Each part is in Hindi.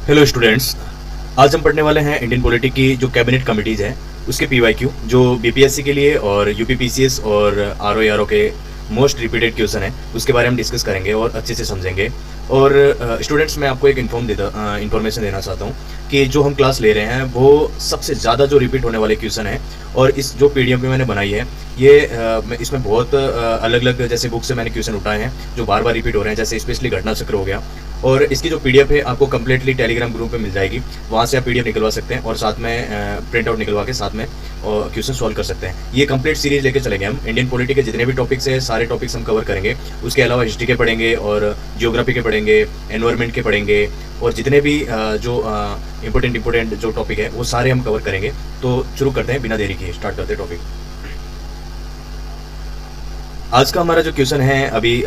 Hello students. आज हम पढ़ने वाले हैं इंडियन पॉलिटी की जो कैबिनेट कमिटीज़ हैं उसके पीवाईक्यू जो बीपीएससी के लिए और यूपीपीसीएस और आरओ के मोस्ट रिपीटेड क्वेश्चन है उसके बारे में डिस्कस करेंगे और अच्छे से समझेंगे। और स्टूडेंट्स मैं आपको एक इन्फॉर्मेशन देना चाहता हूँ कि जो हम क्लास ले रहे हैं वो सबसे ज़्यादा जो रिपीट होने वाले क्वेश्चन है और इस जो पीडीएफ में मैंने बनाई है ये इसमें बहुत अलग अलग जैसे बुक से मैंने क्वेश्चन उठाए हैं जो बार बार रिपीट हो रहे हैं, जैसे स्पेशली घटना चक्र हो गया। और इसकी जो पीडीएफ है आपको कम्प्लीटली टेलीग्राम ग्रुप पे मिल जाएगी, वहाँ से आप पीडीएफ निकलवा सकते हैं और साथ में प्रिंट आउट निकलवा के साथ में क्वेश्चन सॉल्व कर सकते हैं। ये कंप्लीट सीरीज लेके चलेंगे हम। इंडियन पॉलिटी के जितने भी टॉपिक्स है सारे टॉपिक्स हम कवर करेंगे। उसके अलावा हिस्ट्री के पढ़ेंगे और जियोग्राफी के पढ़ेंगे, एनवायरनमेंट के पढ़ेंगे और जितने भी जो इम्पोर्टेंट जो टॉपिक है वो सारे हम कवर करेंगे। तो शुरू करते हैं बिना देरी किए, स्टार्ट करते हैं टॉपिक। आज का हमारा जो क्वेश्चन है अभी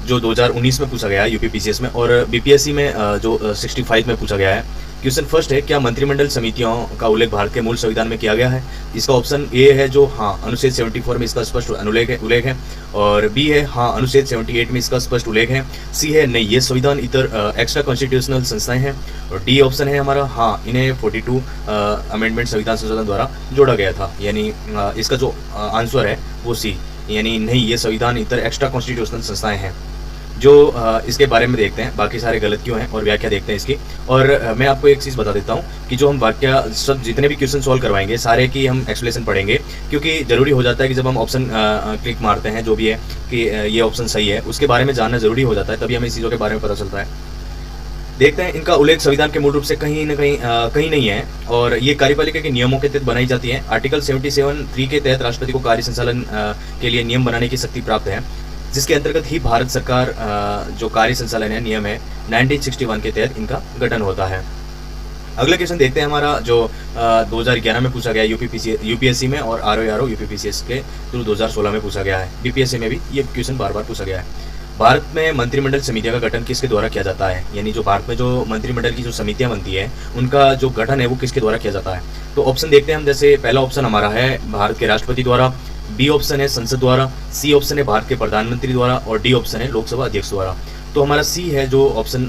जो 2019 में पूछा गया है यूपीपीसीएस में और बीपीएससी में जो 65 में पूछा गया है। क्वेश्चन फर्स्ट है, क्या मंत्रिमंडल समितियों का उल्लेख भारत के मूल संविधान में किया गया है? इसका ऑप्शन ए है जो हाँ अनुच्छेद 74 में इसका स्पष्ट उल्लेख है और बी है हाँ अनुच्छेद 78 में इसका स्पष्ट उल्लेख है, सी है नहीं ये संविधान इतर एक्स्ट्रा कॉन्स्टिट्यूशनल संस्थाएं हैं और डी ऑप्शन है हमारा हाँ इन्हें 42 अमेंडमेंट संविधान संशोधन द्वारा जोड़ा गया था। यानी इसका जो आंसर है वो सी, यानी नहीं ये संविधान इतर एक्स्ट्रा कॉन्स्टिट्यूशनल संस्थाएं हैं। जो इसके बारे में देखते हैं बाकी सारे गलत क्यों हैं और व्याख्या देखते हैं इसकी। और मैं आपको एक चीज़ बता देता हूँ कि जो हम वाक्य सब जितने भी क्वेश्चन सॉल्व करवाएंगे सारे की हम एक्सप्लेनेशन पढ़ेंगे, क्योंकि ज़रूरी हो जाता है कि जब हम ऑप्शन क्लिक मारते हैं जो भी है कि ये ऑप्शन सही है उसके बारे में जानना जरूरी हो जाता है, तभी हमें इस चीज़ों के बारे में पता चलता है। देखते हैं इनका उल्लेख संविधान के मूल रूप से कहीं न कहीं नहीं है और ये कार्यपालिका के नियमों के तहत बनाई जाती है। आर्टिकल 77(3) के तहत राष्ट्रपति को कार्य संचालन के लिए नियम बनाने की शक्ति प्राप्त है, जिसके अंतर्गत ही भारत सरकार जो कार्य संचालन है नियम है 1961 के तहत इनका गठन होता है। अगला क्वेश्चन देखते हैं हमारा जो 2011 में पूछा गया यूपीएससी में और आरओ यूपीपीसीएस के थ्रू 2016 में पूछा गया है। बीपीएससी में भी ये क्वेश्चन बार बार पूछा गया है। भारत में मंत्रिमंडल समितियों का गठन किसके द्वारा किया जाता है? यानी जो भारत में जो मंत्रिमंडल की जो समितियां बनती है उनका जो गठन है वो किसके द्वारा किया जाता है? तो ऑप्शन देखते हैं हम। जैसे पहला ऑप्शन हमारा है भारत के राष्ट्रपति द्वारा, बी ऑप्शन है संसद द्वारा, सी ऑप्शन है भारत के प्रधानमंत्री द्वारा और डी ऑप्शन है लोकसभा अध्यक्ष द्वारा। तो हमारा सी है जो ऑप्शन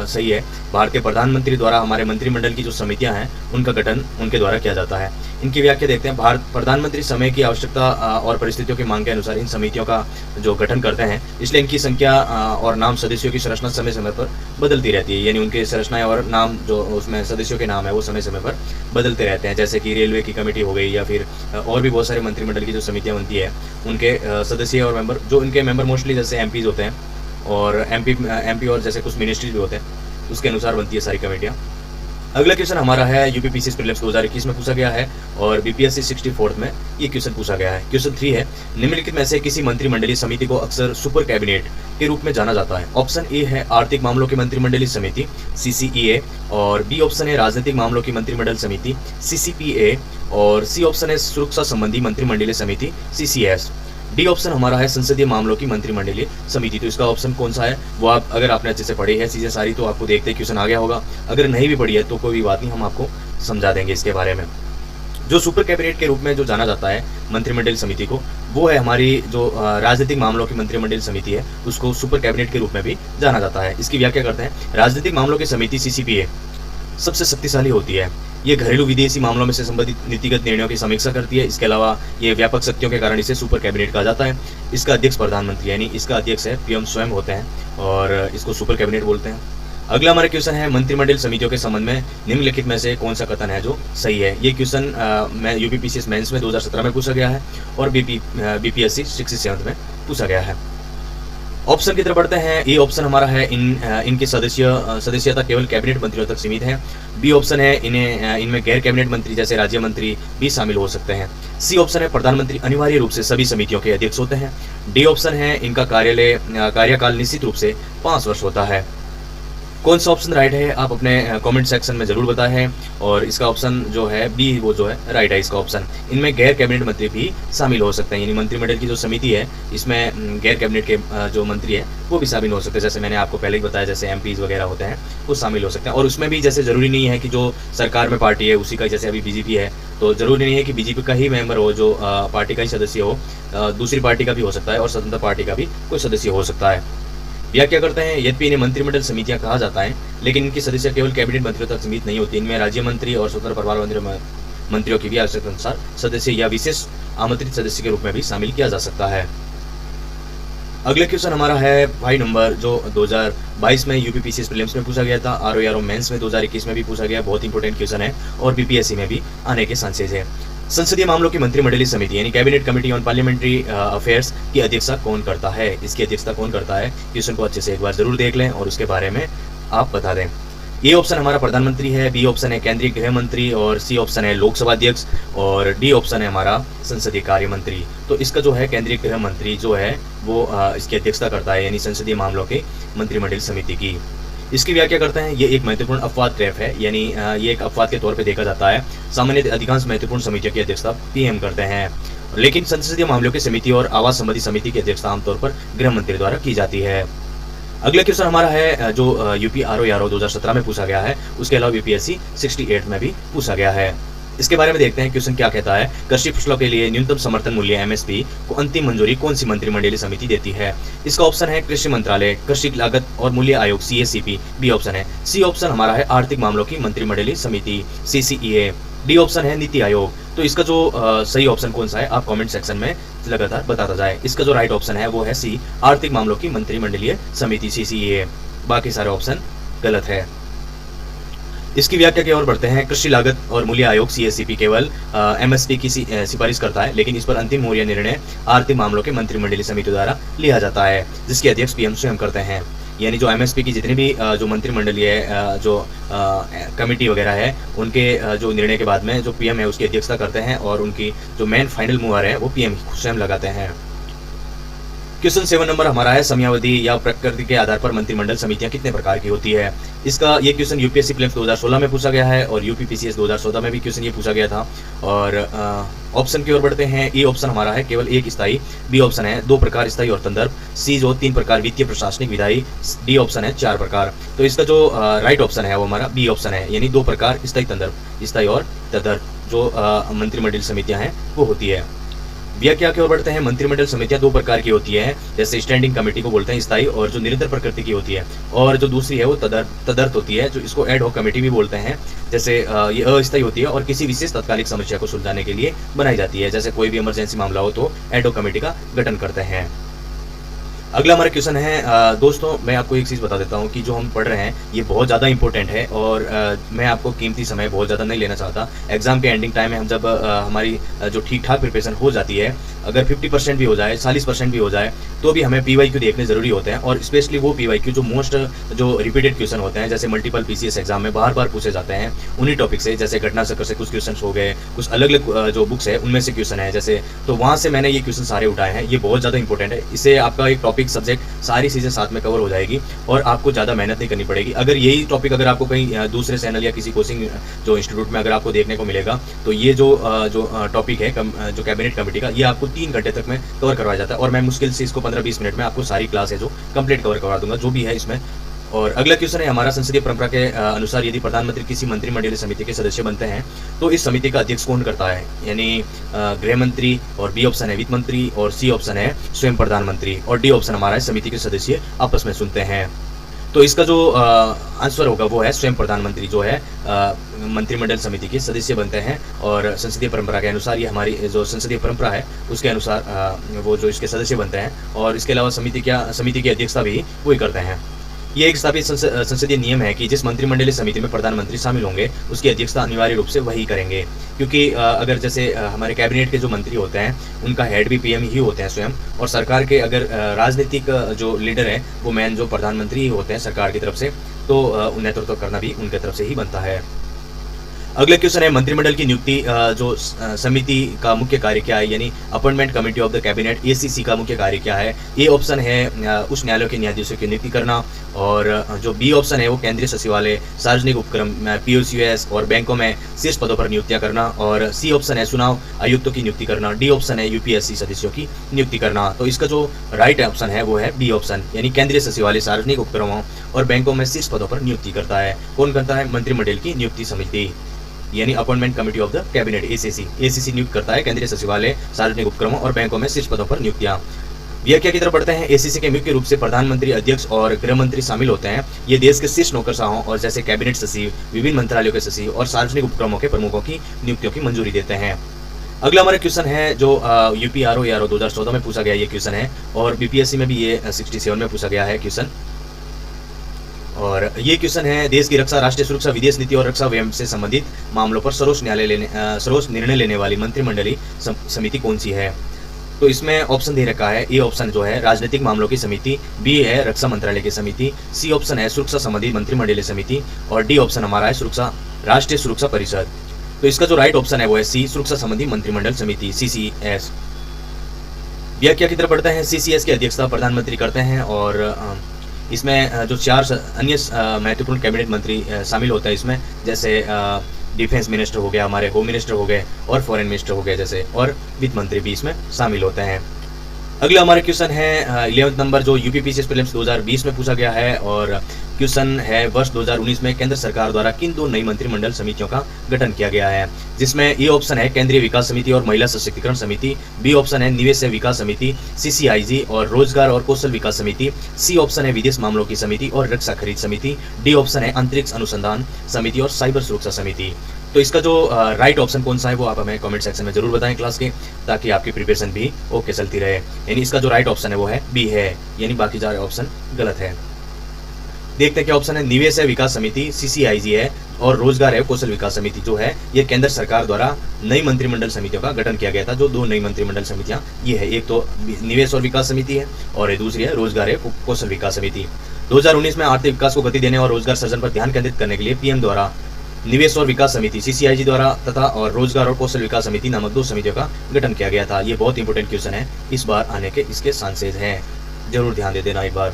सही है, भारत के प्रधानमंत्री द्वारा हमारे मंत्रिमंडल की जो समितियां हैं उनका गठन उनके द्वारा किया जाता है। इनकी व्याख्या देखते हैं। भारत प्रधानमंत्री समय की आवश्यकता और परिस्थितियों की मांग के अनुसार इन समितियों का जो गठन करते हैं, इसलिए इनकी संख्या और नाम सदस्यों की संरचना समय समय पर बदलती रहती है। यानी उनके संरचनाएं और नाम जो उसमें सदस्यों के नाम है वो समय समय पर बदलते रहते हैं। जैसे कि रेलवे की कमेटी हो गई या फिर और भी बहुत सारे मंत्रिमंडल की जो समितियाँ बनती है उनके सदस्य और मेंबर, जो इनके मेंबर मोस्टली जैसे एमपीज होते हैं और एमपी और जैसे कुछ मिनिस्ट्रीज भी होते हैं उसके अनुसार बनती है सारी कमेटियाँ। अगला क्वेश्चन हमारा है यूपीपीसीएस प्रीलिम्स 2021 में पूछा गया है और बीपीएससी 64 में ये क्वेश्चन पूछा गया है। क्वेश्चन 3 है, निम्नलिखित में से किसी मंत्रिमंडलीय समिति को अक्सर सुपर कैबिनेट के रूप में जाना जाता है? ऑप्शन ए है आर्थिक मामलों की मंत्रिमंडलीय समिति सीसीईए और बी ऑप्शन है राजनीतिक मामलों की मंत्रिमंडल समिति सीसीपीए और सी ऑप्शन है सुरक्षा संबंधी मंत्रिमंडलीय समिति सीसीएस। डी ऑप्शन हमारा है संसदीय मामलों की मंत्रिमंडलीय समिति। तो इसका ऑप्शन कौन सा है वो आप अगर आपने अच्छे से पढ़ी है चीज़ें सारी तो आपको देखते क्वेश्चन आ गया होगा। अगर नहीं भी पढ़ी है तो कोई भी बात नहीं, हम आपको समझा देंगे इसके बारे में। जो सुपर कैबिनेट के रूप में जो जाना जाता है मंत्रिमंडल समिति को वो है हमारी जो राजनीतिक मामलों की मंत्रिमंडल समिति है, उसको सुपर कैबिनेट के रूप में भी जाना जाता है। इसकी व्याख्या करते हैं। राजनीतिक मामलों की समिति सीसीपीए सबसे शक्तिशाली होती है। ये घरेलू विदेशी मामलों में से संबंधित नीतिगत निर्णयों की समीक्षा करती है। इसके अलावा ये व्यापक शक्तियों के कारण इसे सुपर कैबिनेट कहा जाता है। इसका अध्यक्ष प्रधानमंत्री यानी इसका अध्यक्ष है पीएम स्वयं होते हैं और इसको सुपर कैबिनेट बोलते हैं। अगला हमारा क्वेश्चन है, मंत्रिमंडल समितियों के संबंध में निम्नलिखित में से कौन सा कथन है जो सही है? ये क्वेश्चन यूपीपीसीएस मेंस में 2017 में पूछा गया है और बीपीएससी 67 में पूछा गया है। ऑप्शन की तरफ बढ़ते हैं। ए ऑप्शन हमारा है इनकी सदस्यता केवल कैबिनेट मंत्रियों तक सीमित है। बी ऑप्शन है इनमें गैर कैबिनेट मंत्री जैसे राज्य मंत्री भी शामिल हो सकते हैं। सी ऑप्शन है प्रधानमंत्री अनिवार्य रूप से सभी समितियों के अध्यक्ष होते हैं। डी ऑप्शन है इनका कार्यकाल निश्चित रूप से 5 वर्ष होता है। कौन सा ऑप्शन राइट है आप अपने कमेंट सेक्शन में जरूर बताएं और इसका ऑप्शन जो है बी वो जो है राइट है इसका ऑप्शन। इनमें गैर कैबिनेट मंत्री भी शामिल हो सकते हैं, यानी मंत्रिमंडल की जो समिति है इसमें गैर कैबिनेट के जो मंत्री है वो भी शामिल हो सकते हैं। जैसे मैंने आपको पहले ही बताया जैसे एमपीज वगैरह होते हैं वो शामिल हो सकते हैं। और उसमें भी जैसे जरूरी नहीं है कि जो सरकार में पार्टी है उसी का, जैसे अभी बीजेपी है तो जरूरी नहीं है कि बीजेपी का ही मेंबर हो जो पार्टी का ही सदस्य हो, दूसरी पार्टी का भी हो सकता है और स्वतंत्र पार्टी का भी कोई सदस्य हो सकता है। व्याख्या करते हैं, यद्यपि इन्हें मंत्रिमंडल समितियां कहा जाता है, लेकिन इनकी सदस्य केवल कैबिनेट मंत्रियों तक सीमित नहीं होती। इनमें राज्य मंत्री और स्वतंत्र प्रभार मंत्रियों की भी आवश्यकता अनुसार सदस्य या विशेष आमंत्रित सदस्य के रूप में भी शामिल किया जा सकता है। अगला क्वेश्चन हमारा है 5 नंबर, जो 2022 में यूपीपीसीएस प्रीलिम्स में पूछा गया था, आरओ मेंस में 2021 में भी पूछा गया, बहुत इंपॉर्टेंट क्वेश्चन है और बीपीएससी में भी आने के चांसेस है। संसदीय मामलों की मंत्रिमंडलीय समिति यानी cabinet committee on parliamentary affairs की अध्यक्षता कौन करता है, इसकी अध्यक्षता कौन करता है, क्वेश्चन को अच्छे से एक बार जरूर देख लें और उसके बारे में आप बता दें। ए ऑप्शन हमारा प्रधानमंत्री है, बी ऑप्शन है केंद्रीय गृह मंत्री और सी ऑप्शन है लोकसभा अध्यक्ष और डी ऑप्शन है हमारा संसदीय कार्य मंत्री। तो इसका जो है केंद्रीय गृह मंत्री जो है वो इसकी अध्यक्षता करता है, यानी संसदीय मामलों के मंत्रिमंडल समिति की। इसकी व्याख्या करते हैं, ये एक महत्वपूर्ण अपवाद ट्रैप है, यानी ये एक अपवाद के तौर पे देखा जाता है। सामान्य अधिकांश महत्वपूर्ण समितियों की अध्यक्षता पीएम करते हैं, लेकिन संसदीय मामलों की समिति और आवास संबंधी समिति की अध्यक्षता आमतौर पर गृह मंत्री द्वारा की जाती है। अगला क्वेश्चन हमारा है जो यूपी आरओ 2017 में पूछा गया है, उसके अलावा यूपीएससी 68 में भी पूछा गया है। इसके बारे में देखते हैं क्वेश्चन क्या कहता है। कृषि फसलों के लिए न्यूनतम समर्थन मूल्य एमएसपी को अंतिम मंजूरी कौन सी मंत्रिमंडलीय समिति देती है? इसका ऑप्शन है कृषि मंत्रालय, कृषि लागत और मूल्य आयोग सीएसीपी, बी ऑप्शन है। सी ऑप्शन हमारा है आर्थिक मामलों की मंत्रिमंडलीय समिति सीसीईए, डी ऑप्शन है नीति आयोग। तो इसका जो सही ऑप्शन कौन सा है आप कमेंट सेक्शन में लगातार बताता जाए। इसका जो राइट ऑप्शन है वो है सी, आर्थिक मामलों की मंत्रिमंडलीय समिति सीसीईए, बाकी सारे ऑप्शन गलत है। इसकी व्याख्या की ओर बढ़ते हैं। कृषि लागत और मूल्य आयोग सीएससीपी केवल एमएसपी की सिफारिश करता है, लेकिन इस पर अंतिम मूल्य निर्णय आर्थिक मामलों के मंत्रिमंडलीय समिति द्वारा लिया जाता है, जिसके अध्यक्ष पीएम स्वयं करते हैं। यानी जो एमएसपी की जितनी भी जो मंत्रिमंडलीय जो कमेटी वगैरह है, उनके जो निर्णय के बाद में जो पीएम है उसकी अध्यक्षता करते हैं और उनकी जो मेन फाइनल मूवर है वो पीएम स्वयं लगाते हैं। क्वेश्चन 7 नंबर हमारा है, समयावधि या प्रकृति के आधार पर मंत्रिमंडल समितियां कितने प्रकार की होती है? इसका ये क्वेश्चन यूपीएससी प्रीलिम्स 2016 में पूछा गया है और यूपीपीसीएस 2014 में भी क्वेश्चन ये पूछा गया था। और ऑप्शन की ओर बढ़ते हैं। ए ऑप्शन हमारा है केवल एक स्थायी, बी ऑप्शन है 2 प्रकार स्थायी और तंदर्भ, सी जो 3 प्रकार वित्तीय प्रशासनिक विधायी, डी ऑप्शन है 4 प्रकार। तो इसका जो राइट ऑप्शन है वो हमारा बी ऑप्शन है, यानी 2 प्रकार स्थायी तंदर्भ, स्थायी और तंदर्भ जो मंत्रिमंडल समितियां हैं वो होती है। व्याख्या की ओर बढ़ते हैं। मंत्रिमंडल समितियां 2 प्रकार की होती है, जैसे स्टैंडिंग कमेटी को बोलते हैं स्थायी और जो निरंतर प्रकृति की होती है, और जो दूसरी है वो तदर्थ होती है, जो इसको एड हॉक कमेटी भी बोलते हैं। जैसे ये अस्थायी होती है और किसी विशेष तात्कालिक समस्या को सुलझाने के लिए बनाई जाती है, जैसे कोई भी इमरजेंसी मामला हो तो एड हॉक कमेटी का गठन करते हैं। अगला हमारा क्वेश्चन है दोस्तों, मैं आपको एक चीज़ बता देता हूँ कि जो हम पढ़ रहे हैं ये बहुत ज़्यादा इंपॉर्टेंट है और मैं आपको कीमती समय बहुत ज़्यादा नहीं लेना चाहता। एग्जाम के एंडिंग टाइम में हम जब हमारी जो ठीक ठाक प्रिपरेशन हो जाती है, अगर 50% भी हो जाए, 40% भी हो जाए, तो भी हमें पीवाईक्यू देखने जरूरी होते हैं, और स्पेशली वो पीवाईक्यू जो मोस्ट जो रिपीटेड क्वेश्चन होते हैं, जैसे मल्टीपल पीसीएस एग्जाम में बार बार पूछे जाते हैं उन्हीं टॉपिक से, जैसे घटना चक्र से कुछ क्वेश्चन हो गए, कुछ अलग अलग जो बुक्स है उनमें से क्वेश्चन है जैसे, तो वहाँ से मैंने ये क्वेश्चन सारे उठाए हैं। ये बहुत ज़्यादा इंपॉर्टेंट है, इससे आपका एक टॉपिक सब्जेक्ट सारी चीज़ें साथ में कवर हो जाएगी और आपको ज़्यादा मेहनत नहीं करनी पड़ेगी। अगर यही टॉपिक अगर आपको कहीं दूसरे चैनल या किसी कोचिंग जो इंस्टीट्यूट में अगर आपको देखने को मिलेगा, तो ये जो टॉपिक है जो कैबिनेट कमेटी का, ये आपको 3 घंटे तक में कवर करवाया जाता है और मैं मुश्किल से इसको 15-20 मिनट में आपको सारी क्लास है जो कंप्लीट कवर करवा दूंगा जो भी है इसमें। और अगला क्वेश्चन है हमारा, संसदीय परंपरा के अनुसार यदि प्रधानमंत्री किसी मंत्रिमंडलीय समिति के सदस्य बनते हैं तो इस समिति का अध्यक्ष कौन करता है? यानी गृह मंत्री, और बी ऑप्शन है वित्त मंत्री, और सी ऑप्शन है स्वयं प्रधानमंत्री, और डी ऑप्शन हमारा है समिति के सदस्य आपस में चुनते हैं। तो इसका जो आंसर होगा वो है स्वयं प्रधानमंत्री जो है मंत्रिमंडल समिति के सदस्य बनते हैं, और संसदीय परंपरा के अनुसार ये हमारी जो संसदीय परंपरा है उसके अनुसार वो जो इसके सदस्य बनते हैं, और इसके अलावा समिति की अध्यक्षता भी वही करते हैं। ये एक स्थापित संसदीय नियम है कि जिस मंत्रिमंडलीय समिति में प्रधानमंत्री शामिल होंगे उसकी अध्यक्षता अनिवार्य रूप से वही करेंगे, क्योंकि अगर जैसे हमारे कैबिनेट के जो मंत्री होते हैं उनका हेड भी पीएम ही होते हैं स्वयं, और सरकार के अगर राजनीतिक जो लीडर है वो मेन जो प्रधानमंत्री ही होते हैं सरकार की तरफ से, तो नेतृत्व करना भी उनके तरफ से ही बनता है। अगला क्वेश्चन है, मंत्रिमंडल की नियुक्ति जो समिति का मुख्य कार्य क्या है? यानी appointment committee of the cabinet ACC का मुख्य कार्य क्या है? ए ऑप्शन है उच्च न्यायालयों के न्यायाधीशों की नियुक्ति करना, और जो बी ऑप्शन है वो केंद्रीय सचिवालय, सार्वजनिक उपक्रम, पीओसीएस और बैंकों में शीर्ष पदों पर नियुक्तियां करना, और सी ऑप्शन है चुनाव आयुक्तों की नियुक्ति करना, डी ऑप्शन है यूपीएससी सदस्यों की नियुक्ति करना। तो इसका जो राइट ऑप्शन है वो है बी ऑप्शन, यानी केंद्रीय सचिवालय सार्वजनिक उपक्रमों और बैंकों में शीर्ष पदों पर नियुक्ति करता है। कौन करता है? मंत्रिमंडल की नियुक्ति समिति, यानी appointment committee of the cabinet ACC नियुक्त करता है केंद्रीय सचिवालय सार्वजनिक उपक्रमों और बैंकों में शीर्ष पदों पर नियुक्तियां। व्याख्या की तरफ बढ़ते हैं। एसीसी के मुख्य रूप से प्रधानमंत्री, अध्यक्ष और गृह मंत्री शामिल होते हैं। ये देश के शीर्ष नौकरशाहों और जैसे कैबिनेट सचिव, विभिन्न मंत्रालयों के सचिव और सार्वजनिक उपक्रमों के प्रमुखों की नियुक्तियों की मंजूरी देते हैं। अगला हमारा क्वेश्चन है जो यूपीआरओ 2014 में पूछा गया ये क्वेश्चन है, और बीपीएससी में भी ये 67 में पूछा गया है क्वेश्चन। और ये क्वेश्चन है, देश की रक्षा, राष्ट्रीय सुरक्षा, विदेश नीति और रक्षा व्यय से संबंधित मामलों पर सर्वोच्च निर्णय लेने वाली मंत्रिमंडलीय समिति कौन सी है। तो इसमें ऑप्शन दे रखा है। ए ऑप्शन जो है राजनीतिक मामलों की समिति, बी है रक्षा मंत्रालय की समिति, सी ऑप्शन है सुरक्षा संबंधी मंत्रिमंडलीय समिति, और डी ऑप्शन हमारा है राष्ट्रीय सुरक्षा परिषद। तो इसका जो राइट ऑप्शन है वो है सी, सुरक्षा संबंधी मंत्रिमंडल समिति, CCS। व्याख्या की तरफ बढ़ते हैं। CCS की अध्यक्षता प्रधानमंत्री करते हैं, और इसमें जो 4 अन्य महत्वपूर्ण कैबिनेट मंत्री शामिल होता है इसमें, जैसे डिफेंस मिनिस्टर हो गया, हमारे होम मिनिस्टर हो गए, और फॉरेन मिनिस्टर हो गए जैसे, और वित्त मंत्री भी इसमें शामिल होते हैं। अगला हमारा क्वेश्चन है 11th नंबर जो यूपीपीसीएस प्रीलिम्स 2020 में पूछा गया है, और क्वेश्चन है वर्ष 2019 में केंद्र सरकार द्वारा किन 2 नई मंत्रिमंडल समितियों का गठन किया गया है। जिसमें ए ऑप्शन है केंद्रीय विकास समिति और महिला सशक्तिकरण समिति, बी ऑप्शन है निवेश विकास समिति CCIG और रोजगार और कौशल विकास समिति, सी ऑप्शन है विदेश मामलों की समिति और रक्षा खरीद समिति, डी ऑप्शन है अंतरिक्ष अनुसंधान समिति और साइबर सुरक्षा समिति। तो इसका जो राइट ऑप्शन कौन सा है वो आप हमें कमेंट सेक्शन में जरूर बताएं क्लास के, ताकि आपकी प्रिपरेशन भी ओके चलती रहे। यानी इसका जो राइट ऑप्शन है वो है बी है, यानी बाकी 4 ऑप्शन गलत है। देखते हैं क्या ऑप्शन है। निवेश है विकास समिति CCIG है, और रोजगार है कौशल विकास समिति जो है ये केंद्र सरकार द्वारा नई मंत्रिमंडल समितियों का गठन किया गया था। जो 2 नई मंत्रिमंडल समितियां ये है, एक तो निवेश और विकास समिति है, और दूसरी है रोजगार है कौशल विकास समिति। 2019 में आर्थिक विकास को गति देने और रोजगार सृजन पर ध्यान केंद्रित करने के लिए PM द्वारा निवेश और विकास समिति CCIG द्वारा तथा और रोजगार और कौशल विकास समिति नामक 2 समितियों का गठन किया गया था। ये बहुत इंपॉर्टेंट क्वेश्चन है, इस बार आने के इसके चांसेस हैं, जरूर ध्यान दे देना एक बार।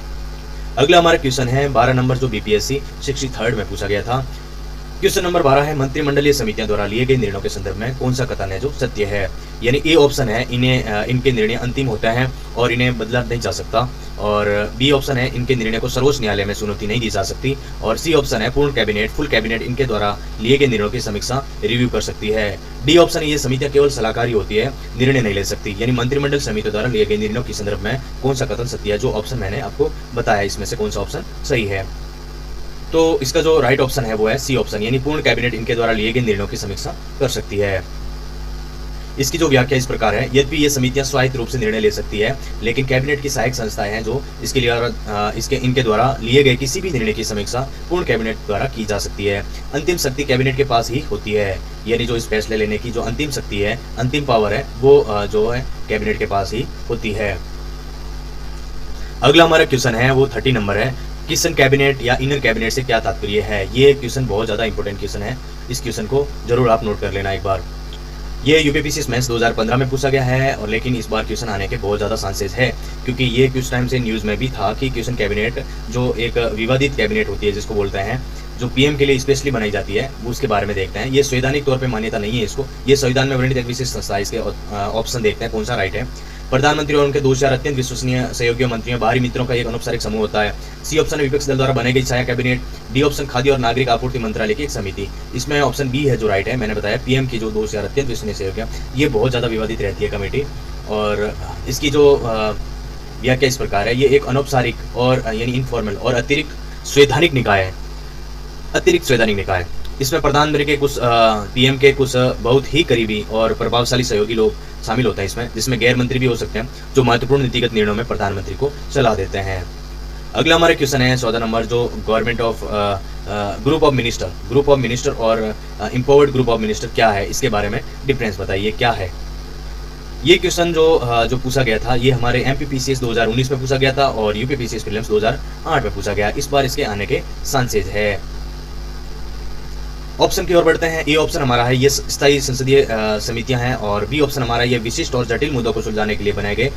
अगला हमारा क्वेश्चन है 12 नंबर जो BPSC 63rd में पूछा गया था। क्वेश्चन नंबर 12 है मंत्रिमंडलीय समितियों द्वारा लिए गए निर्णयों के संदर्भ में कौन सा कथन है जो सत्य है। यानी ए ऑप्शन है इनके निर्णय अंतिम होते हैं और इन्हें बदला नहीं जा सकता, और बी ऑप्शन है इनके निर्णय को सर्वोच्च न्यायालय में चुनौती नहीं दी जा सकती, और सी ऑप्शन है पूर्ण कैबिनेट फुल कैबिनेट इनके द्वारा लिए गए निर्णयों की समीक्षा रिव्यू कर सकती है। डी ऑप्शन ये समितियां केवल सलाहकारी होती है, निर्णय नहीं ले सकती। यानी मंत्रिमंडल समितियों द्वारा लिए गए निर्णयों के संदर्भ में कौन सा कथन सत्य है, जो ऑप्शन मैंने आपको बताया इसमें से कौन सा ऑप्शन सही है। तो इसका जो राइट ऑप्शन है वो है सी ऑप्शन, यानी पूर्ण कैबिनेट इनके द्वारा लिए गए निर्णयों की समीक्षा कर सकती है। इसकी जो व्याख्या इस प्रकार है, यद्यपि ये समितियां स्वायत्त रूप से निर्णय ले सकती है, लेकिन कैबिनेट की सहायक संस्थाएं हैं जो इनके द्वारा लिए गए किसी भी निर्णय की समीक्षा पूर्ण कैबिनेट द्वारा की जा सकती है। अंतिम शक्ति कैबिनेट के पास ही होती है, यानी जो इस फैसले लेने की जो अंतिम शक्ति है, अंतिम पावर है, वो जो है कैबिनेट के पास ही होती है। अगला हमारा क्वेश्चन है वो 30 नंबर है, किशन कैबिनेट या इनर कैबिनेट से क्या तात्पर्य है। ये क्वेश्चन बहुत ज्यादा इंपॉर्टेंट क्वेश्चन है, इस क्वेश्चन को जरूर आप नोट कर लेना एक बार। ये यूपीपीसीएस मेंस 2015 में पूछा गया है, और लेकिन इस बार क्वेश्चन आने के बहुत ज़्यादा चांसेस है, क्योंकि ये कुछ टाइम से न्यूज़ में भी था कि क्वेश्चन कैबिनेट जो एक विवादित कैबिनेट होती है जिसको बोलते हैं, जो PM के लिए स्पेशली बनाई जाती है, वो उसके बारे में देखते हैं। ये संवैधानिक तौर पे मान्यता नहीं है इसको, ये संविधान में वर्णित एक विशेष संस्था है। इसके ऑप्शन देखते हैं कौन सा राइट है। प्रधानमंत्री और उनके 2 अत्यंत विश्वसनीय सहयोगी मंत्रियों बाहरी मित्रों का एक अनौपचारिक समूह होता है। सी ऑप्शन विपक्ष दल द्वारा बनाई गई छाया कैबिनेट, डी ऑप्शन खाद्य और नागरिक आपूर्ति मंत्रालय की एक समिति। इसमें ऑप्शन बी है जो राइट है। मैंने बताया PM की जो 2 अत्यंत विश्वसनीय सहयोगी, ये बहुत ज्यादा विवादित रहती है कमेटी, और इसकी जो व्याख्या इस प्रकार है, ये एक अनौपचारिक और यानी इनफॉर्मल और अतिरिक्त संवैधानिक निकाय है, अतिरिक्त संवैधानिक निकाय। इसमें प्रधानमंत्री के कुछ PM के कुछ बहुत ही करीबी और प्रभावशाली सहयोगी लोग शामिल होते हैं इसमें, जिसमें गैर मंत्री भी हो सकते हैं, जो महत्वपूर्ण नीतिगत निर्णयों में प्रधानमंत्री को सलाह देते हैं। अगला हमारे क्वेश्चन है 14 नंबर, जो government of group of minister और एम्पावर्ड ग्रुप ऑफ मिनिस्टर क्या है, इसके बारे में डिफरेंस बताइए क्या है। ये क्वेश्चन जो पूछा गया था, ये हमारे MPPCS 2019 में पूछा गया था, और UPPCS प्रीलिम्स 2008 में पूछा गया। इस बार इसके आने के चांसेस है। ऑप्शन की ओर बढ़ते हैं। ए ऑप्शन हमारा है ये स्थायी संसदीय समितियां हैं, और बी ऑप्शन हमारा ये विशिष्ट और जटिल मुद्दों को सुलझाने के लिए बनाए गए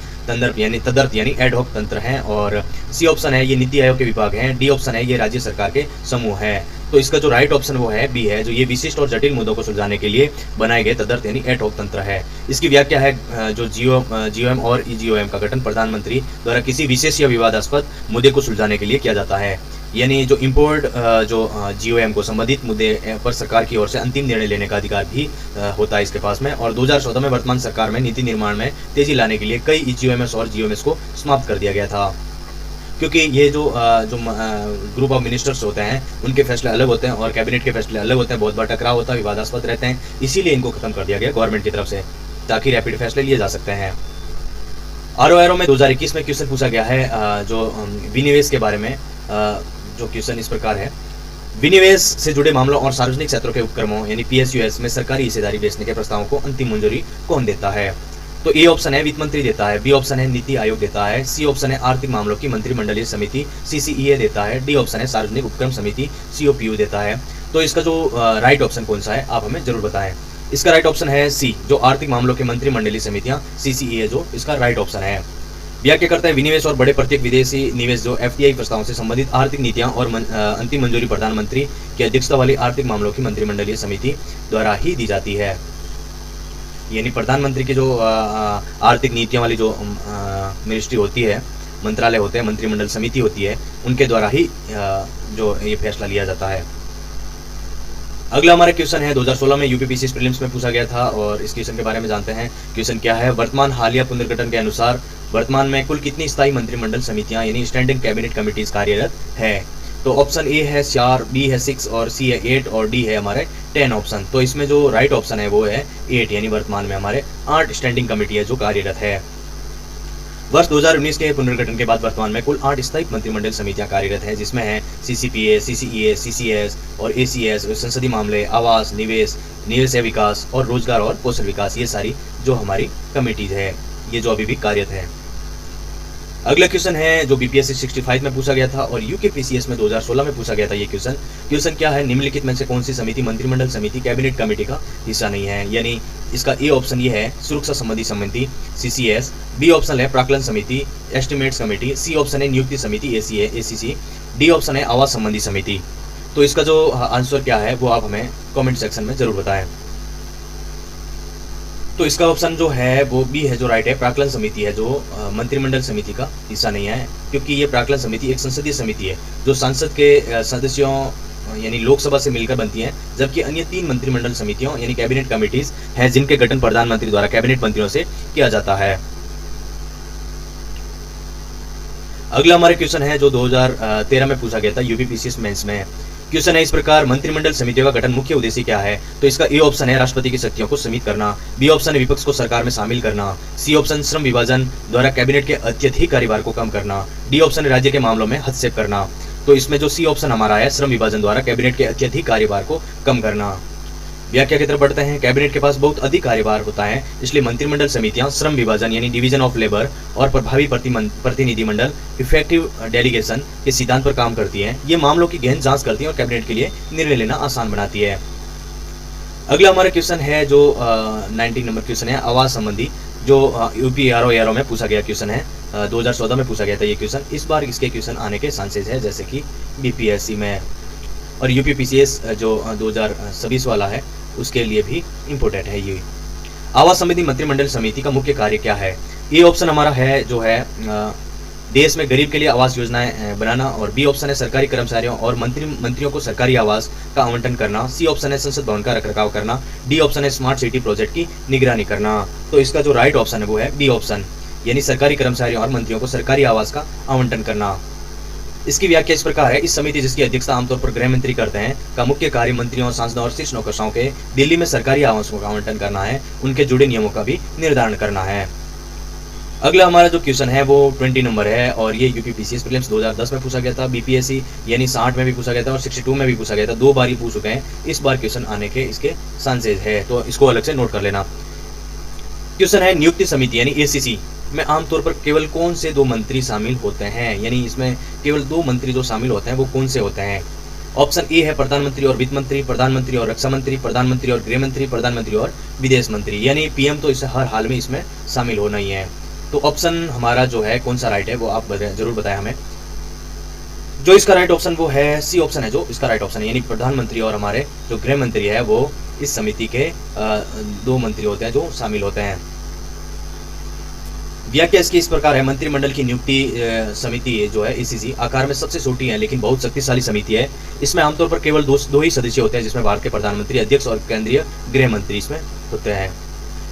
तदर्थ यानी एड हॉक तंत्र हैं, और सी ऑप्शन है ये नीति आयोग के विभाग हैं, डी ऑप्शन है ये राज्य सरकार के समूह हैं। तो इसका जो राइट ऑप्शन वो है बी है, जो ये विशिष्ट और जटिल मुद्दों को सुलझाने के लिए बनाए गए तदर्थ यानी एड हॉक तंत्र है। इसकी व्याख्या है जो GOM और EGOM का गठन प्रधानमंत्री द्वारा किसी विशेष या विवादास्पद मुद्दे को सुलझाने के लिए किया जाता है। यानी जो इम्पोर्ट GOM को संबंधित मुद्दे पर सरकार की ओर से अंतिम निर्णय लेने का अधिकार भी होता है इसके पास में। और 2014 में वर्तमान सरकार में नीति निर्माण में तेजी लाने के लिए कई GOMS और GOMS को समाप्त कर दिया गया था, क्योंकि ये जो ग्रुप ऑफ मिनिस्टर्स होते हैं उनके फैसले अलग होते हैं और कैबिनेट के फैसले अलग होते हैं, बहुत बड़ा टकराव होता है, विवादास्पद रहते हैं, इसीलिए इनको खत्म कर दिया गया गवर्नमेंट की तरफ से, ताकि रैपिड फैसले लिए जा सकते हैं। RORO में 2021 में क्वेश्चन पूछा गया है जो विनिवेश के बारे में, जो क्वेश्चन इस प्रकार है, विनिवेश से जुड़े मामलों और सार्वजनिक क्षेत्रों के उपक्रमों यानी PSUs में सरकारी हिस्सेदारी बेचने के प्रस्तावों को अंतिम मंजूरी कौन देता है? तो ए ऑप्शन है वित्त मंत्री देता है, बी ऑप्शन है नीति आयोग देता है, सी ऑप्शन है आर्थिक मामलों की मंत्रिमंडलीय समिति CCEA देता है, डी ऑप्शन है सार्वजनिक उपक्रम समिति COPU देता है। तो इसका जो राइट ऑप्शन कौन सा है आप हमें जरूर बताएं। इसका राइट ऑप्शन है सी, जो आर्थिक मामलों की मंत्रिमंडलीय समितियां CCEA, जो इसका राइट ऑप्शन है। व्याख्या करता है विनिवेश और बड़े प्रत्येक विदेशी निवेश जो FDI प्रस्तावों से संबंधित आर्थिक नीतियां और अंतिम मंजूरी प्रधानमंत्री की अध्यक्षता वाली आर्थिक मामलों की मंत्रिमंडलीय समिति द्वारा ही दी जाती है। यानी प्रधानमंत्री की जो आर्थिक नीतियां वाली जो मिनिस्ट्री होती है, मंत्रालय होते हैं, मंत्रिमंडल समिति होती है, उनके द्वारा ही जो ये फैसला लिया जाता है। अगला हमारा क्वेश्चन है 2016 में UPPCS प्रीलिम्स में पूछा गया था और इस क्वेश्चन के बारे में जानते हैं। क्वेश्चन क्या है? वर्तमान हालिया पुनर्गठन के अनुसार वर्तमान में कुल कितनी स्थायी मंत्रिमंडल समितियां यानी स्टैंडिंग कैबिनेट कमिटीज कार्यरत है? तो ऑप्शन ए है 4, बी है 6 और सी है 8 और डी है हमारे 10 ऑप्शन। तो इसमें जो राइट ऑप्शन है वो है 8, यानी वर्तमान में हमारे 8 स्टैंडिंग कमेटी है जो कार्यरत है। वर्ष 2019 के पुनर्गठन के बाद वर्तमान में कुल 8 स्थायी मंत्रिमंडल समितियां कार्यरत हैं, जिसमें है CCPA, CCEA, CCS और ACS, संसदीय मामले, आवास, निवेश, निवेश या विकास और रोजगार और कौशल विकास, ये सारी जो हमारी कमेटीज है ये जो अभी भी कार्यरत है। अगला क्वेश्चन है जो BPSC 65 में पूछा गया था और UKPCS में 2016 में पूछा गया था। ये क्वेश्चन क्या है? निम्नलिखित में से कौन सी समिति मंत्रिमंडल समिति कैबिनेट कमेटी का हिस्सा नहीं है? यानी इसका ए ऑप्शन ये है सुरक्षा संबंधी समिति CCS, बी ऑप्शन है प्राक्कलन समिति एस्टिमेट्स कमेटी, सी ऑप्शन है नियुक्ति समिति ACC, डी ऑप्शन है आवास संबंधी समिति। तो इसका जो आंसर क्या है वो आप हमें कॉमेंट सेक्शन में जरूर बताएं। तो इसका ऑप्शन जो है वो बी है, जो राइट है, प्राक्कलन समिति है, जो मंत्रिमंडल समिति का हिस्सा नहीं है, क्योंकि ये प्राक्कलन समिति एक संसदीय समिति है जो संसद के सदस्यों यानी लोकसभा से मिलकर बनती है, जबकि अन्य 3 मंत्रिमंडल समितियों यानी कैबिनेट कमिटीज हैं जिनके गठन प्रधानमंत्री द्वारा कैबिनेट मंत्रियों से किया जाता है। अगला हमारा क्वेश्चन है जो 2013 में पूछा गया था UPPCS मेंस में। क्वेश्चन है इस प्रकार, मंत्रिमंडल समितियों का गठन मुख्य उद्देश्य क्या है? तो इसका ए ऑप्शन है राष्ट्रपति की शक्तियों को सीमित करना, बी ऑप्शन है विपक्ष को सरकार में शामिल करना, सी ऑप्शन श्रम विभाजन द्वारा कैबिनेट के अत्यधिक कार्यभार को कम करना, डी ऑप्शन है राज्य के मामलों में हस्तक्षेप करना। तो इसमें जो सी ऑप्शन हमारा है श्रम विभाजन द्वारा कैबिनेट के अत्यधिक कार्यभार को कम करना। व्याख्या की तरफ बढ़ते हैं। कैबिनेट के पास बहुत अधिक कार्यभार होता है, इसलिए मंत्रिमंडल समितियां श्रम विभाजन यानी डिवीजन ऑफ लेबर और प्रभावी प्रतिनिधिमंडल इफेक्टिव डेलीगेशन के सिद्धांत पर काम करती हैं। ये मामलों की गहन जांच करती हैं और कैबिनेट के लिए निर्णय लेना आसान बनाती है। अगला हमारा क्वेश्चन है जो 19 नंबर क्वेश्चन है आवास संबंधी, जो UPRO में पूछा गया क्वेश्चन है। 2014 में पूछा गया था ये क्वेश्चन। इस बार इसके क्वेश्चन आने के चांसेस है, जैसे कि BPSC में और UPPCS जो 2026 वाला है उसके लिए भी इम्पोर्टेंट है। ये आवास संबंधी मंत्रिमंडल समिति का मुख्य कार्य क्या है? ये ऑप्शन हमारा है जो है देश में गरीब के लिए आवास योजनाएं बनाना, और बी ऑप्शन है सरकारी कर्मचारियों और मंत्रियों को सरकारी आवास का आवंटन करना, सी ऑप्शन है संसद भवन का रखरखाव करना, डी ऑप्शन है स्मार्ट सिटी प्रोजेक्ट की निगरानी करना। तो इसका जो राइट ऑप्शन है वो है बी ऑप्शन, यानी सरकारी कर्मचारियों और मंत्रियों को सरकारी आवास का आवंटन करना। इसकी व्याख्या इस प्रकार है, इस समिति जिसकी अध्यक्षता आमतौर पर गृह मंत्री करते हैं का मुख्य कार्य मंत्रियों, सांसदों और शीर्ष नौकरशाहों के दिल्ली में सरकारी आवासों का आवंटन करना है, उनके जुड़े नियमों का भी निर्धारण करना है। अगला हमारा जो क्वेश्चन है वो 20 नंबर है और ये UPPCS प्रीलिम्स 2010 में पूछा गया था, BPSC यानी 60 में भी पूछा गया था और 62 में भी पूछा गया था। 2 बार ही पूछ चुके हैं, इस बार क्वेश्चन आने के इसके चांसेस है, तो इसको अलग से नोट कर लेना। क्वेश्चन है नियुक्ति समिति यानी ACC में आमतौर पर केवल कौन से 2 मंत्री शामिल होते हैं? यानी इसमें केवल 2 मंत्री जो शामिल होते हैं वो कौन से होते हैं? ऑप्शन ए है प्रधानमंत्री और वित्त मंत्री, प्रधानमंत्री और रक्षा मंत्री, प्रधानमंत्री और गृह मंत्री, प्रधानमंत्री और विदेश मंत्री, यानी PM तो इसे हर हाल में इसमें शामिल होना ही है। तो ऑप्शन हमारा जो है कौन सा राइट है वो आप जरूर बताएं हमें। जो इसका राइट ऑप्शन वो है सी ऑप्शन है, जो इसका राइट ऑप्शन है, यानी प्रधानमंत्री और हमारे जो गृह मंत्री है वो इस समिति के 2 मंत्री होते हैं जो शामिल होते हैं। व्याख्या इसकी इस प्रकार है, मंत्रिमंडल की नियुक्ति समिति जो है ईसीसी आकार में सबसे छोटी है लेकिन बहुत शक्तिशाली समिति है। इसमें आमतौर पर केवल दो ही सदस्य होते हैं, जिसमें भारत के प्रधानमंत्री, अध्यक्ष और केंद्रीय गृह मंत्री इसमें होते हैं।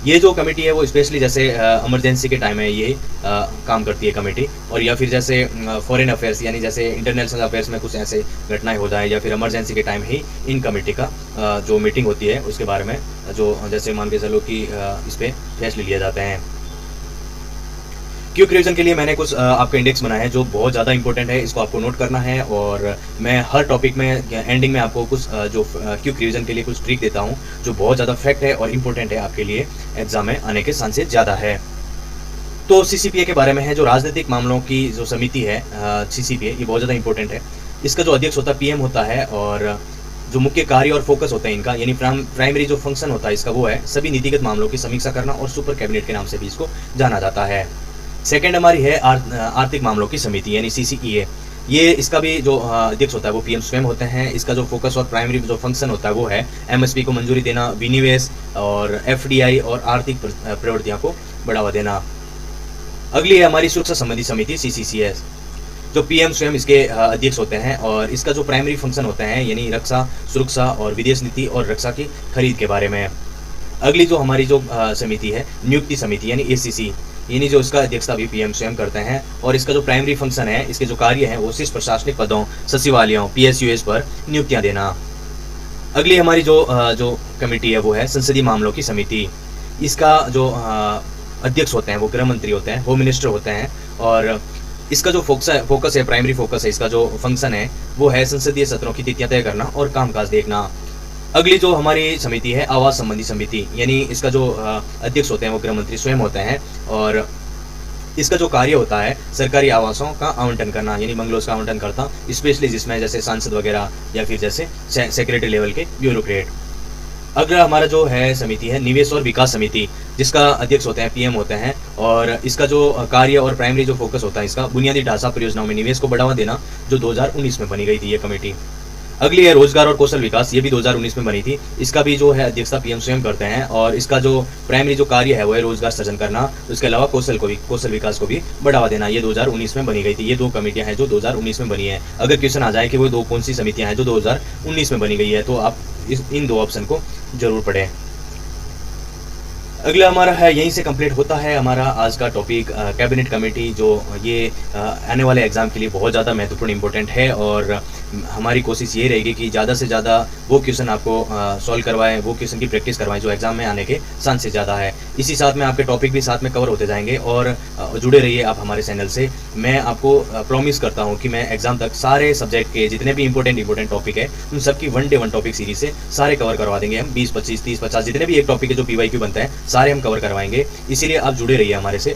ये जो कमेटी है वो स्पेशली जैसे इमरजेंसी के टाइम में ये काम करती है कमेटी, और या फिर जैसे फॉरेन अफेयर्स यानी जैसे इंटरनेशनल अफेयर्स में कुछ ऐसे घटनाएं हो जाए या फिर इमरजेंसी के टाइम ही इन कमेटी का जो मीटिंग होती है उसके बारे में जो जैसे मान के चलो कि इस पर फैसले लिए जाते हैं। क्विक रिवीजन के लिए मैंने कुछ आपका इंडेक्स बनाया है जो बहुत ज़्यादा इंपॉर्टेंट है, इसको आपको नोट करना है। और मैं हर टॉपिक में एंडिंग में आपको कुछ जो क्विक रिवीजन के लिए कुछ ट्रिक देता हूँ जो बहुत ज़्यादा फैक्ट है और इम्पोर्टेंट है, आपके लिए एग्जाम में आने के चांसेस ज़्यादा है। तो सीसीपीए के बारे में है, जो राजनीतिक मामलों की जो समिति है सीसीपीए, ये बहुत ज़्यादा इंपॉर्टेंट है। इसका जो अध्यक्ष होता है पीएम होता है, और जो मुख्य कार्य और फोकस होता है इनका यानी प्राइमरी जो फंक्शन होता है इसका वो है सभी नीतिगत मामलों की समीक्षा करना, और सुपर कैबिनेट के नाम से भी इसको जाना जाता है। सेकंड हमारी है आर्थिक मामलों की समिति यानी सीसीईए। ये इसका भी जो अध्यक्ष होता है वो पीएम स्वयं होते हैं। इसका जो फोकस और प्राइमरी जो फंक्शन होता है वो है एमएसपी को मंजूरी देना, विनिवेश और एफडीआई और आर्थिक प्रवृत्तियों को बढ़ावा देना। अगली है हमारी सुरक्षा संबंधी समिति सीसीसीएस, जो पीएम स्वयं इसके अध्यक्ष होते हैं, और इसका जो प्राइमरी फंक्शन होते हैं यानी रक्षा, सुरक्षा और विदेश नीति और रक्षा की खरीद के बारे में। अगली जो हमारी जो समिति है नियुक्ति समिति यानी एसीसी, यानी जो इसका अध्यक्षता भी पीएम स्वयं करते हैं, और इसका जो प्राइमरी फंक्शन है, इसके जो कार्य है वो शीर्ष प्रशासनिक पदों, सचिवालयों, पीएसयूएस पर नियुक्तियां देना। अगली हमारी जो कमेटी है वो है संसदीय मामलों की समिति। इसका जो अध्यक्ष होते हैं वो गृह मंत्री होते हैं, होम मिनिस्टर होते हैं, और इसका जो फोकस है प्राइमरी फोकस है, इसका जो फंक्शन है वो है संसदीय सत्रों की तिथियां तय करना और कामकाज देखना। अगली जो हमारी समिति है आवास संबंधी समिति, यानी इसका जो अध्यक्ष होते हैं वो गृह मंत्री स्वयं होते हैं, और इसका जो कार्य होता है सरकारी आवासों का आवंटन करना यानी बंगलोज का आवंटन करता, स्पेशली जिसमें जैसे सांसद वगैरह या फिर जैसे सेक्रेटरी लेवल के ब्यूरोक्रेट। अगला हमारा जो है समिति है निवेश और विकास समिति, जिसका अध्यक्ष होते हैं पीएम होते हैं, और इसका जो कार्य और प्राइमरी जो फोकस होता है इसका बुनियादी ढांचा परियोजनाओं में निवेश को बढ़ावा देना, जो 2019 में बनी गई थी ये कमेटी। अगली है रोजगार और कौशल विकास, ये भी 2019 में बनी थी। इसका भी जो है अध्यक्षता पीएम स्वयं करते हैं, और इसका जो प्राइमरी जो कार्य है वो है रोजगार सृजन करना, उसके अलावा कौशल विकास को भी बढ़ावा देना। ये 2019 में बनी गई थी। ये दो कमेटियां हैं जो 2019 में बनी है। अगर क्वेश्चन आ जाए कि वो दो कौन सी समितियां हैं जो 2019 में बनी गई है, तो आप इन दो ऑप्शन को जरूर पढ़ें। अगला हमारा है, यहीं से कंप्लीट होता है हमारा आज का टॉपिक कैबिनेट कमेटी, जो ये आने वाले एग्जाम के लिए बहुत ज़्यादा महत्वपूर्ण इंपॉर्टेंट है। और हमारी कोशिश ये रहेगी कि ज़्यादा से ज़्यादा वो क्वेश्चन आपको सॉल्व करवाएं, वो क्वेश्चन की प्रैक्टिस करवाएं जो एग्जाम में आने के चांसेस ज़्यादा है। इसी साथ में आपके टॉपिक भी साथ में कवर होते जाएंगे, और जुड़े रहिए आप हमारे चैनल से। मैं आपको प्रॉमिस करता हूँ कि मैं एग्जाम तक सारे सब्जेक्ट के जितने भी इंपॉर्टेंट टॉपिक है उन सबकी 1 डे 1 टॉपिक सीरीज से सारे कवर करवा देंगे हम। 20, 25, 30, 50 जितने भी एक टॉपिक है जो PYQ बनता है सारे हम कवर करवाएंगे। इसीलिए आप जुड़े रहिए हमारे से।